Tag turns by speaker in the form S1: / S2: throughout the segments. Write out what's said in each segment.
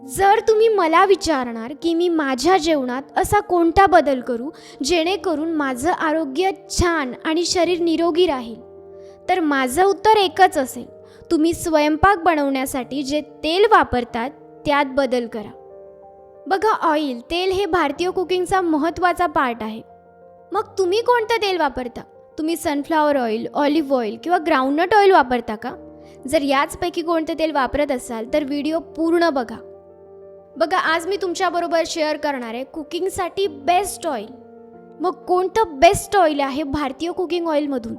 S1: जर तुम्ही मला विचारणार की मी माझ्या जेवणात असा कोणता बदल करू जेणेकरून माझं आरोग्य छान आणि शरीर निरोगी राहील, तर माझं उत्तर एकच असेल, तुम्ही स्वयंपाक बनवण्यासाठी जे तेल वापरतात त्यात बदल करा. बघा, ऑइल तेल हे भारतीय कुकिंगचा महत्त्वाचा पार्ट आहे. मग तुम्ही कोणतं तेल वापरता? तुम्ही सनफ्लॉवर ऑइल, ऑलिव्ह ऑइल किंवा ग्राउंडनट ऑइल वापरता का? जर याचपैकी कोणतं तेल वापरत असाल तर व्हिडिओ पूर्ण बघा. बघा, आज मी तुमच्याबरोबर शेअर करणार आहे कुकिंगसाठी बेस्ट ऑइल. मग कोणतं बेस्ट ऑइल आहे भारतीय कुकिंग ऑइलमधून?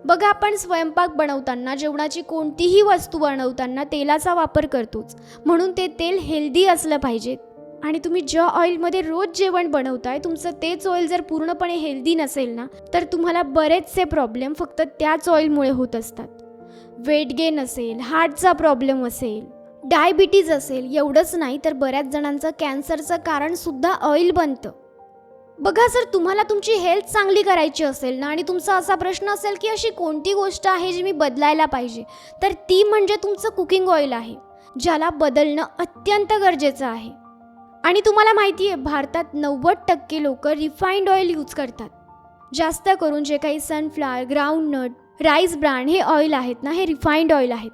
S1: बघा, आपण स्वयंपाक बनवताना, जेवणाची कोणतीही वस्तू बनवताना तेलाचा वापर करतोच, म्हणून ते तेल हेल्दी असलं पाहिजे. आणि तुम्ही ज्या ऑइलमध्ये रोज जेवण बनवताय, तुमचं तेच ऑइल जर पूर्णपणे हेल्दी नसेल ना, तर तुम्हाला बरेचसे प्रॉब्लेम फक्त त्याच ऑइलमुळे होत असतात. वेट गेन असेल, हार्टचा प्रॉब्लेम असेल, डायबिटीज असेल, एवढंच नाही तर बऱ्याच जणांचं कॅन्सरचं कारणसुद्धा ऑइल बनतं. बघा, जर तुम्हाला तुमची हेल्थ चांगली करायची असेल ना, आणि तुमचा असा प्रश्न असेल की अशी कोणती गोष्ट आहे जी मी बदलायला पाहिजे, तर ती म्हणजे तुमचं कुकिंग ऑइल आहे, ज्याला बदलणं अत्यंत गरजेचं आहे. आणि तुम्हाला माहिती आहे, भारतात 90% लोक रिफाईंड ऑइल यूज करतात. जास्त करून जे काही सनफ्लॉवर, ग्राउंडनट, राईस ब्रँड हे ऑइल आहेत ना, हे रिफाईंड ऑइल आहेत.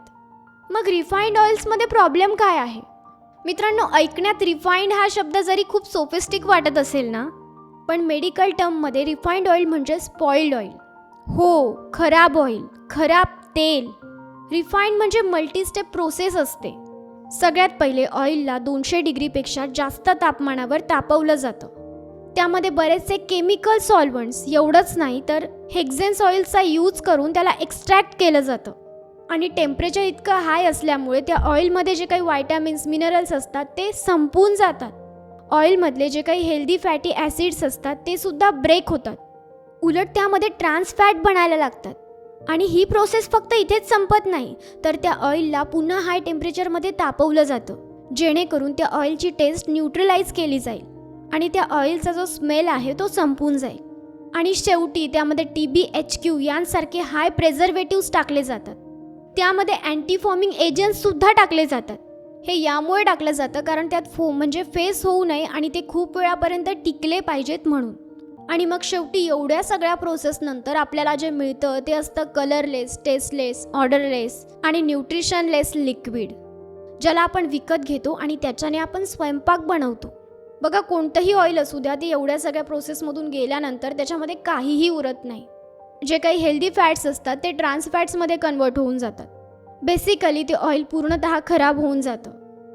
S1: मग रिफाईंड ऑइल्समध्ये प्रॉब्लेम काय आहे? मित्रांनो, ऐकण्यात रिफाईंड हा शब्द जरी खूप सोफिस्टिक वाटत असेल ना, पण मेडिकल टर्ममध्ये रिफाईंड ऑइल म्हणजे स्पॉइल्ड ऑइल. हो, खराब ऑइल, खराब तेल. रिफाईंड म्हणजे मल्टीस्टेप प्रोसेस असते. सगळ्यात पहिले ऑइलला 200 डिग्रीपेक्षा जास्त तापमानावर तापवलं जातं. त्यामध्ये बरेचसे केमिकल सॉल्वंट्स, एवढंच नाही तर हेक्झेन्स ऑइलचा यूज करून त्याला एक्स्ट्रॅक्ट केलं जातं. आणि टेम्परेचर इतकं हाय असल्यामुळे त्या ऑइलमध्ये जे काही व्हायटामिन्स, मिनरल्स असतात ते संपून जातात. ऑइलमधले जे काही हेल्दी फॅटी ॲसिड्स असतात ते सुद्धा ब्रेक होतात. उलट त्यामध्ये ट्रान्स फॅट बनायला लागतात. आणि ही प्रोसेस फक्त इथेच संपत नाही, तर त्या ऑइलला पुन्हा हाय टेम्परेचरमध्ये तापवलं जातं, जेणेकरून त्या ऑइलची टेस्ट न्यूट्रलाइज केली जाईल आणि त्या ऑइलचा जो स्मेल आहे तो संपून जाईल. आणि शेवटी त्यामध्ये TBHQ यांसारखे हाय प्रेझर्वेटिव्स टाकले जातात. त्यामध्ये अँटी फॉर्मिंग एजंट्ससुद्धा टाकले जातात. हे यामुळे टाकलं जातं कारण त्यात फोम म्हणजे फेस होऊ नये आणि ते खूप वेळापर्यंत टिकले पाहिजेत म्हणून. आणि मग शेवटी एवढ्या सगळ्या प्रोसेसनंतर आपल्याला जे मिळतं ते असतं कलरलेस, टेस्टलेस, ऑर्डरलेस आणि न्यूट्रिशनलेस लिक्विड, ज्याला आपण विकत घेतो आणि त्याच्याने आपण स्वयंपाक बनवतो. बघा, कोणतंही ऑइल असू द्या, ते एवढ्या सगळ्या प्रोसेसमधून गेल्यानंतर त्याच्यामध्ये काहीही उरत नाही. जे काही हेल्दी फॅट्स असतात ते ट्रान्स फॅट्समध्ये कन्वर्ट होऊन जातात. बेसिकली ते ऑइल पूर्णतः खराब होऊन जातं.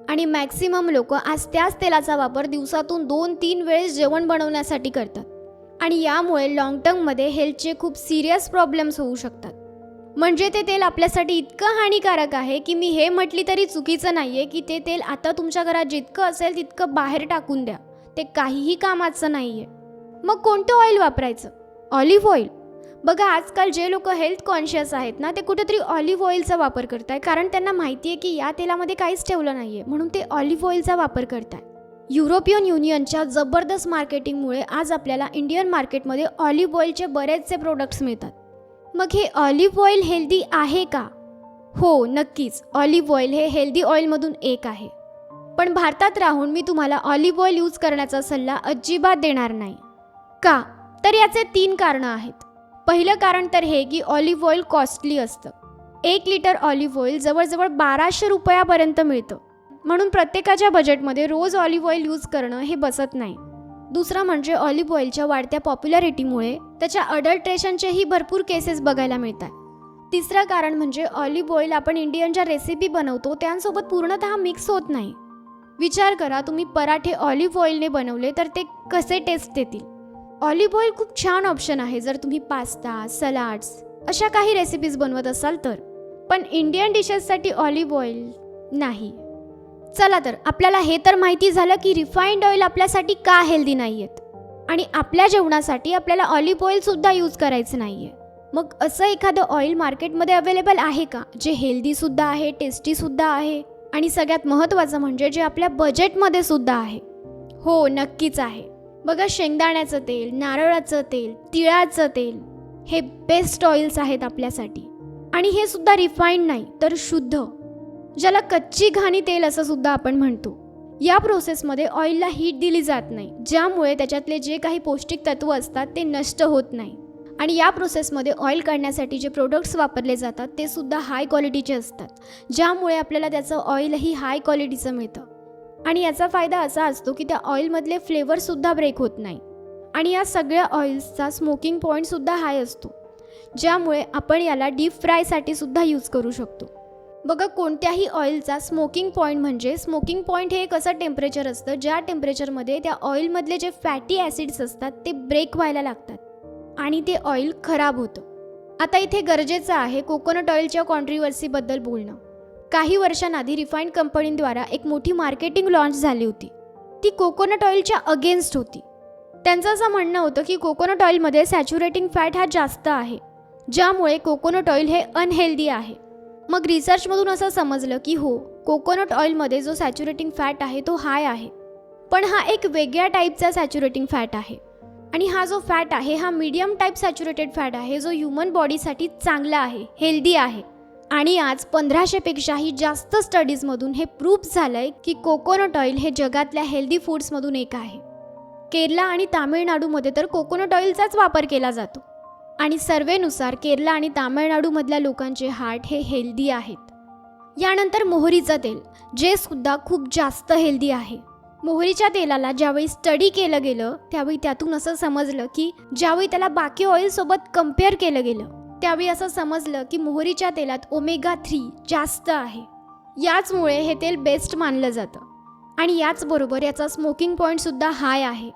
S1: आणि मॅक्सिमम लोक आज त्याच तेलाचा वापर दिवसातून 2-3 वेळेस जेवण बनवण्यासाठी करतात. आणि यामुळे लाँग टर्ममध्ये हेल्थचे खूप सिरियस प्रॉब्लेम्स होऊ शकतात. म्हणजे ते तेल आपल्यासाठी इतकं हानिकारक आहे की मी हे म्हटली तरी चुकीचं नाही आहे की ते तेल आता तुमच्या घरात जितकं असेल तितकं बाहेर टाकून द्या. ते काहीही कामाचं नाही आहे. मग कोणतं ऑइल वापरायचं? Olive oil. बघा, आजकाल जे लोक हेल्थ कॉन्शियस आहेत ना, ते कुठेतरी ऑलिव्ह ऑइलचा वापर करत आहे, कारण त्यांना माहिती आहे की या तेलामध्ये काहीच ठेवलं नाही आहे, म्हणून ते ऑलिव्ह ऑइलचा वापर करत आहे. युरोपियन युनियनच्या जबरदस्त मार्केटिंगमुळे आज आपल्याला इंडियन मार्केटमध्ये ऑलिव्ह ऑइलचे बरेचसे प्रोडक्ट्स मिळतात. मग हे ऑलिव्ह ऑइल हेल्दी आहे का? हो, नक्कीच. ऑलिव्ह ऑइल हे हेल्दी ऑइलमधून एक आहे. पण भारतात राहून मी तुम्हाला ऑलिव्ह ऑइल यूज करण्याचा सल्ला अजिबात देणार नाही. का? तर याचे 3 कारणं आहेत. पहिलं कारण तर हे की ऑलिव्ह ऑइल कॉस्टली असतं. 1 लिटर ऑलिव्ह ऑइल जवळजवळ 1200 रुपयापर्यंत मिळतं. म्हणून प्रत्येकाच्या बजेटमध्ये रोज ऑलिव्ह ऑइल यूज करणं हे बसत नाही. दुसरं म्हणजे ऑलिव्ह ऑइलच्या वाढत्या पॉप्युलॅरिटीमुळे त्याच्या अडल्ट्रेशनचेही भरपूर केसेस बघायला मिळतात. तिसरं कारण म्हणजे ऑलिव्ह ऑइल आपण इंडियन ज्या रेसिपी बनवतो त्यांसोबत पूर्णतः मिक्स होत नाही. विचार करा, तुम्ही पराठे ऑलिव्ह ऑइलने बनवले तर ते कसे टेस्ट देतील? ऑलिव्ह ऑइल खूप छान ऑप्शन आहे जर तुम्ही पास्ता, सलाड्स अशा काही रेसिपीज बनवत असाल तर. पण इंडियन डिशेससाठी ऑलिव्ह ऑइल नाही. चला तर, आपल्याला हे तर माहिती झालं की रिफाईंड ऑइल आपल्यासाठी का हेल्दी नाही आहेत आणि आपल्या जेवणासाठी आपल्याला ऑलिव्ह ऑइलसुद्धा यूज करायचं नाही आहे. मग असं एखादं ऑइल मार्केटमध्ये अवेलेबल आहे का जे हेल्दीसुद्धा आहे, टेस्टीसुद्धा आहे आणि सगळ्यात महत्त्वाचं म्हणजे जे आपल्या बजेटमध्ये सुद्धा आहे? हो, नक्कीच आहे. बघा, शेंगदाण्याचं तेल, नारळाचं तेल, तिळाचं तेल हे बेस्ट ऑइल्स आहेत आपल्यासाठी. आणि हे सुद्धा रिफाईंड नाही तर शुद्ध. ज्याला कच्ची घाणी तेल असं सुद्धा आपण म्हणतो. या प्रोसेसमध्ये ऑइलला हीट दिली जात नाही, ज्यामुळे त्याच्यातले जे काही पौष्टिक तत्व असतात ते नष्ट होत नाही. आणि या प्रोसेसमध्ये ऑइल काढण्यासाठी जे प्रोडक्ट्स वापरले जातात ते सुद्धा हाय क्वालिटीचे असतात, ज्यामुळे आपल्याला त्याचं ऑइलही हाय क्वालिटीचं मिळतं. आणि याचा फायदा असा असतो की त्या ऑइलमधले फ्लेवरसुद्धा ब्रेक होत नाही. आणि या सगळ्या ऑइल्सचा स्मोकिंग पॉईंटसुद्धा हाय असतो, ज्यामुळे आपण याला डीप फ्रायसाठी सुद्धा यूज करू शकतो. बघा, कोणत्याही ऑइलचा स्मोकिंग पॉईंट म्हणजे स्मोकिंग पॉईंट हे एक असं टेम्परेचर असतं ज्या टेम्परेचरमध्ये त्या ऑइलमधले जे फॅटी ॲसिड्स असतात ते ब्रेक व्हायला लागतात आणि ते ऑइल खराब होतं. आता इथे गरजेचं आहे कोकोनट ऑइलच्या कॉन्ट्रोवर्सीबद्दल बोलणं. काही वर्षांआधी रिफाईंड कंपनीद्वारा एक मोठी मार्केटिंग लॉन्च झाली होती. ती कोकोनट ऑइलच्या अगेन्स्ट होती. त्यांचं असं म्हणणं होतं की कोकोनट ऑइलमध्ये सॅच्युरेटिंग फॅट हा जास्त आहे, ज्यामुळे कोकोनट ऑइल हे अनहेल्दी आहे. मग रिसर्चमधून असं समजलं की हो, कोकोनट ऑइलमध्ये जो सॅच्युरेटिंग फॅट आहे तो हाय आहे, पण हा एक वेगळ्या टाईपचा सॅच्युरेटिंग फॅट आहे. आणि हा जो फॅट आहे हा मीडियम टाईप सॅच्युरेटेड फॅट आहे, जो ह्युमन बॉडीसाठी चांगला आहे, हेल्दी आहे. आणि आज 1500पेक्षाही जास्त स्टडीजमधून हे प्रूफ झालं आहे की कोकोनट ऑइल हे जगातल्या हेल्दी फूड्समधून एक आहे. केरला आणि तामिळनाडूमध्ये तर कोकोनट ऑइलचाच वापर केला जातो. आणि सर्वेनुसार केरला आणि तामिळनाडूमधल्या लोकांचे हार्ट हे हेल्दी आहेत. यानंतर मोहरीचं तेल, जे सुद्धा खूप जास्त हेल्दी आहे. मोहरीच्या तेलाला ज्यावेळी स्टडी केलं गेलं त्यावेळी त्यातून असं समजलं की ज्यावेळी त्याला बाकी ऑइलसोबत कम्पेअर केलं गेलं त्यावेळी असं समजलं की मोहरीच्या तेलात ओमेगा 3 जास्त आहे. याचमुळे हे तेल बेस्ट मानलं जातं. आणि याचबरोबर याचा स्मोकिंग पॉईंटसुद्धा हाय आहे.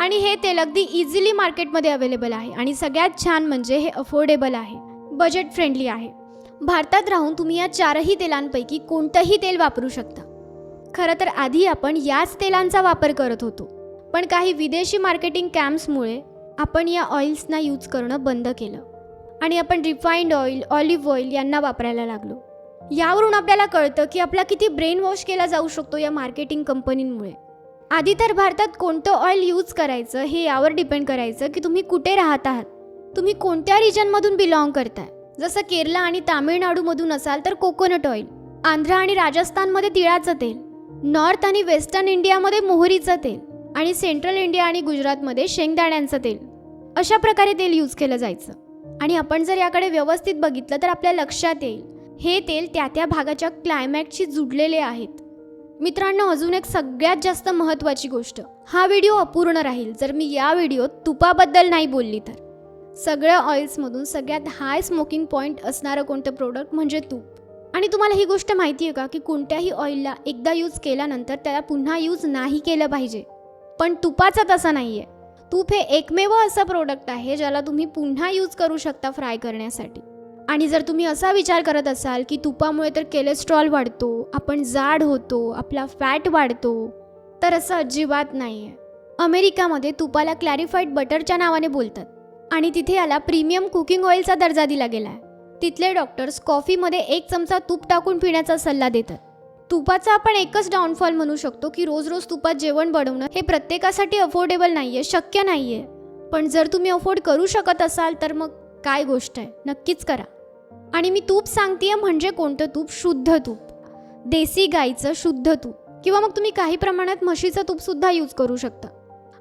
S1: आणि हे तेल अगदी इझिली मार्केटमध्ये अवेलेबल आहे. आणि सगळ्यात छान म्हणजे हे अफोर्डेबल आहे, बजेट फ्रेंडली आहे. भारतात राहून तुम्ही या 4ही तेलांपैकी कोणतंही तेल वापरू शकता. खरं तर आधी आपण याच तेलांचा वापर करत होतो, पण काही विदेशी मार्केटिंग कॅम्प्समुळे आपण या ऑइल्सना यूज करणं बंद केलं आणि आपण रिफाईंड ऑइल, ऑलिव्ह ऑइल यांना वापरायला लागलो. यावरून आपल्याला कळतं की आपला किती ब्रेन वॉश केला जाऊ शकतो या मार्केटिंग कंपनींमुळे. आधी तर भारतात कोणतं ऑइल यूज करायचं हे यावर डिपेंड करायचं की तुम्ही कुठे राहत आहात, तुम्ही कोणत्या रिजनमधून बिलॉंग करताय. जसं केरला आणि तामिळनाडूमधून असाल तर कोकोनट ऑइल, आंध्र आणि राजस्थानमध्ये तिळाचं तेल, नॉर्थ आणि वेस्टर्न इंडियामध्ये मोहरीचं तेल आणि सेंट्रल इंडिया आणि गुजरातमध्ये शेंगदाण्यांचं तेल, अशा प्रकारे तेल यूज केलं जायचं. आणि आपण जर याकडे व्यवस्थित बघितलं तर आपल्या लक्षात येईल हे तेल त्या त्या भागाच्या क्लायमॅटशी जुडलेले आहेत. मित्रांनो, अजून एक सगळ्यात जास्त महत्त्वाची गोष्ट, हा व्हिडिओ अपूर्ण राहील जर मी या व्हिडिओत तुपाबद्दल नाही बोलली तर. सगळ्या ऑइल्समधून सगळ्यात हाय स्मोकिंग पॉईंट असणारं कोणतं प्रोडक्ट म्हणजे तूप. आणि तुम्हाला ही गोष्ट माहिती आहे का की कोणत्याही ऑइलला एकदा यूज केल्यानंतर त्याला पुन्हा यूज नाही केलं पाहिजे, पण तुपाचं तसं नाही आहे. तूप हे एकमेव असं प्रोडक्ट आहे ज्याला तुम्ही पुन्हा यूज करू शकता फ्राय करण्यासाठी. आणि जर तुम्ही असा विचार करत असाल की तुपामुळे तर कोलेस्ट्रॉल वाढतो, आपण जाड होतो, आपला फॅट वाढतो, तर असं अजिबात नाही आहे. अमेरिकामध्ये तुपाला क्लॅरिफाईड बटरच्या नावाने बोलतात आणि तिथे याला प्रीमियम कुकिंग ऑइलचा दर्जा दिला गेला आहे. तिथले डॉक्टर्स कॉफीमध्ये 1 चमचा तूप टाकून पिण्याचा सल्ला देतात. तुपाचा आपण एकच डाऊनफॉल म्हणू शकतो की रोज रोज तुपात जेवण बनवणं हे प्रत्येकासाठी अफोर्डेबल नाही आहे, शक्य नाही आहे. पण जर तुम्ही अफोर्ड करू शकत असाल तर मग काय गोष्ट आहे, नक्कीच करा. आणि मी तूप सांगतेय म्हणजे कोणतं तूप? शुद्ध तूप, देसी गाईचं शुद्ध तूप, किंवा मग तुम्ही काही प्रमाणात म्हशीचं तूपसुद्धा यूज करू शकता.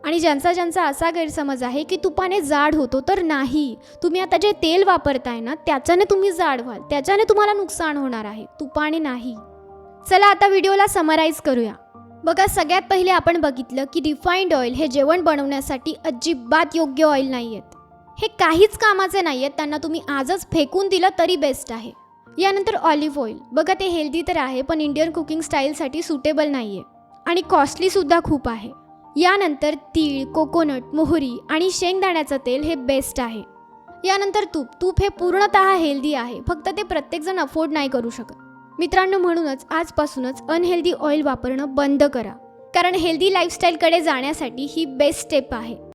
S1: आणि ज्यांचा असा गैरसमज आहे की तुपाने जाड होतो, तर नाही. तुम्ही आता जे तेल वापरताय ना त्याच्याने तुम्ही जाड व्हाल, त्याच्याने तुम्हाला नुकसान होणार आहे, तुपाने नाही. चला आता व्हिडिओला समराईज करूया. बघा, सगळ्यात पहिले आपण बघितलं की रिफाईंड ऑइल हे जेवण बनवण्यासाठी अजिबात योग्य ऑइल नाही आहेत. हे काहीच कामाचे नाही आहेत, त्यांना तुम्ही आजच फेकून दिलं तरी बेस्ट आहे. यानंतर ऑलिव्ह ऑइल, बघा ते हेल्दी तर आहे पण इंडियन कुकिंग स्टाईलसाठी सुटेबल नाही आहे आणि कॉस्टलीसुद्धा खूप आहे. यानंतर तीळ, कोकोनट, मोहरी आणि शेंगदाण्याचं तेल हे बेस्ट आहे. यानंतर तूप हे पूर्णतः हेल्दी आहे, फक्त ते प्रत्येकजण अफोर्ड नाही करू शकत. मित्रांनो, म्हणूनच आजपासूनच अनहेल्दी ऑइल वापरणं बंद करा, कारण हेल्दी लाईफस्टाईलकडे जाण्यासाठी ही बेस्ट स्टेप आहे.